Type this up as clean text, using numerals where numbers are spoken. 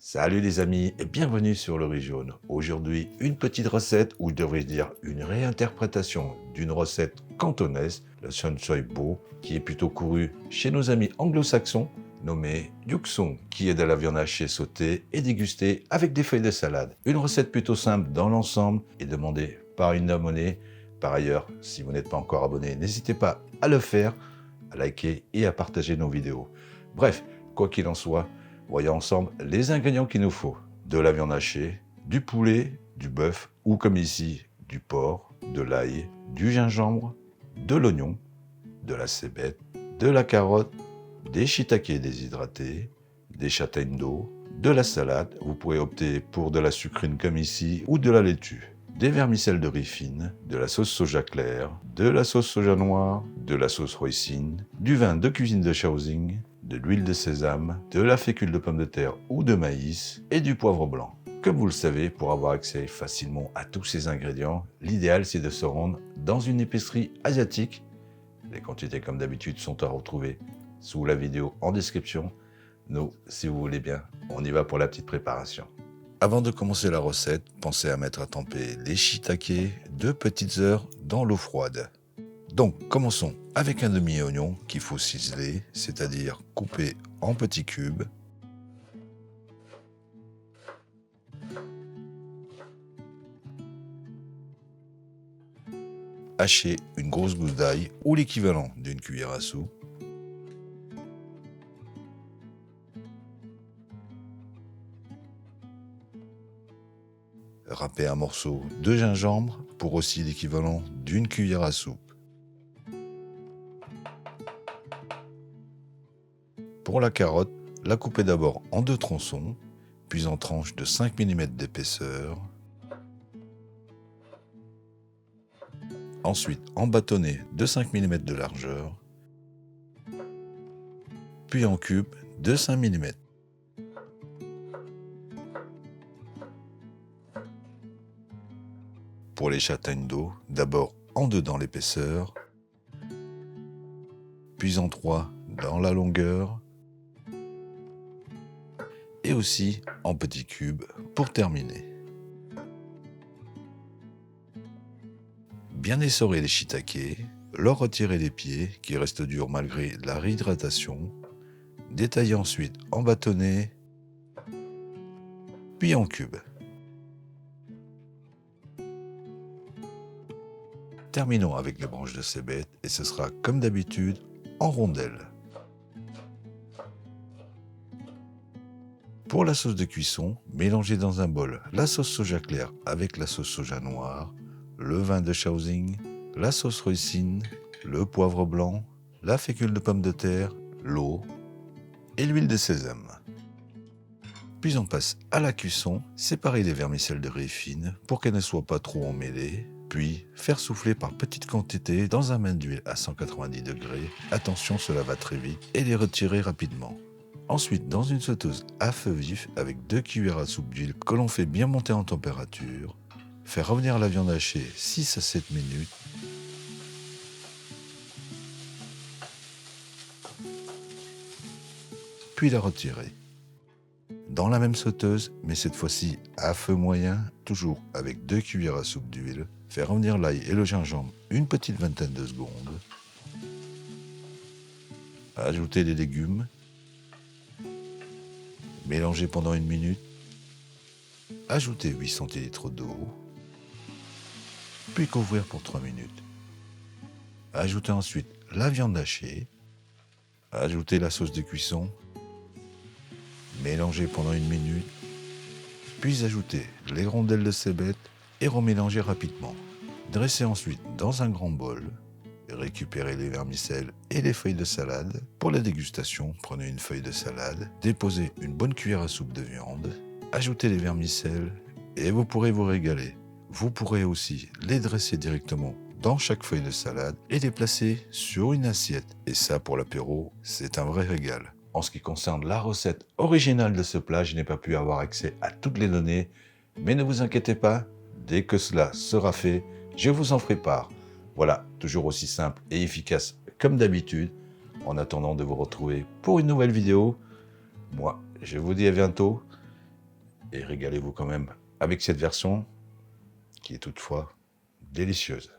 Salut les amis et bienvenue sur le riz jaune. Aujourd'hui, une petite recette, ou je devrais dire une réinterprétation d'une recette cantonaise, le Sunsoy Bo, qui est plutôt couru chez nos amis anglo-saxons, nommé yuksong, qui aide à la viande hachée sautée et dégustée avec des feuilles de salade. Une recette plutôt simple dans l'ensemble et demandée par une abonnée. Par ailleurs, si vous n'êtes pas encore abonné, n'hésitez pas à le faire, à liker et à partager nos vidéos. Bref, quoi qu'il en soit, voyons ensemble les ingrédients qu'il nous faut. De la viande hachée, du poulet, du bœuf ou comme ici, du porc, de l'ail, du gingembre, de l'oignon, de la cébette, de la carotte, des shiitakes déshydratés, des châtaignes d'eau, de la salade, vous pouvez opter pour de la sucrine comme ici ou de la laitue, des vermicelles de riz fine, de la sauce soja claire, de la sauce soja noire, de la sauce hoisin, du vin de cuisine de Shaoxing, de l'huile de sésame, de la fécule de pomme de terre ou de maïs et du poivre blanc. Comme vous le savez, pour avoir accès facilement à tous ces ingrédients, l'idéal c'est de se rendre dans une épicerie asiatique. Les quantités comme d'habitude sont à retrouver sous la vidéo en description. Nous, si vous voulez bien, on y va pour la petite préparation. Avant de commencer la recette, pensez à mettre à tremper les shiitakes 2 petites heures dans l'eau froide. Donc, commençons avec un demi-oignon qu'il faut ciseler, c'est-à-dire couper en petits cubes. Hacher une grosse gousse d'ail ou l'équivalent d'une cuillère à soupe. Râper un morceau de gingembre pour aussi l'équivalent d'une cuillère à soupe. Pour la carotte, la couper d'abord en 2 tronçons, puis en tranches de 5 mm d'épaisseur. Ensuite, en bâtonnets de 5 mm de largeur, puis en cubes de 5 mm. Pour les châtaignes d'eau, d'abord en 2 dans l'épaisseur, puis en 3 dans la longueur, et aussi en petits cubes pour terminer. Bien essorer les shiitakes, leur retirer les pieds qui restent durs malgré la réhydratation, détailler ensuite en bâtonnets, puis en cubes. Terminons avec les branches de cébette et ce sera comme d'habitude en rondelles. Pour la sauce de cuisson, mélangez dans un bol la sauce soja claire avec la sauce soja noire, le vin de Shaoxing, la sauce hoisin, le poivre blanc, la fécule de pomme de terre, l'eau et l'huile de sésame. Puis on passe à la cuisson, séparer les vermicelles de riz fines pour qu'elles ne soient pas trop emmêlées, puis faire souffler par petites quantités dans un bain d'huile à 190 degrés. Attention, cela va très vite, et les retirer rapidement. Ensuite, dans une sauteuse à feu vif avec 2 cuillères à soupe d'huile que l'on fait bien monter en température, faire revenir la viande hachée 6 à 7 minutes, puis la retirer. Dans la même sauteuse, mais cette fois-ci à feu moyen, toujours avec 2 cuillères à soupe d'huile, faire revenir l'ail et le gingembre une petite vingtaine de secondes, ajouter les légumes, mélanger pendant 1 minute, ajouter 8 centilitres d'eau, puis couvrir pour 3 minutes. Ajouter ensuite la viande hachée, ajouter la sauce de cuisson, mélanger pendant 1 minute, puis ajouter les rondelles de cébette et remélanger rapidement. Dresser ensuite dans un grand bol, récupérer les vermicelles et les feuilles de salade. Pour la dégustation, prenez une feuille de salade, déposez une bonne cuillère à soupe de viande, ajoutez les vermicelles et vous pourrez vous régaler. Vous pourrez aussi les dresser directement dans chaque feuille de salade et les placer sur une assiette. Et ça, pour l'apéro, c'est un vrai régal. En ce qui concerne la recette originale de ce plat, je n'ai pas pu avoir accès à toutes les données, mais ne vous inquiétez pas, dès que cela sera fait, je vous en ferai part. Voilà, toujours aussi simple et efficace comme d'habitude. En attendant de vous retrouver pour une nouvelle vidéo, moi, je vous dis à bientôt et régalez-vous quand même avec cette version qui est toutefois délicieuse.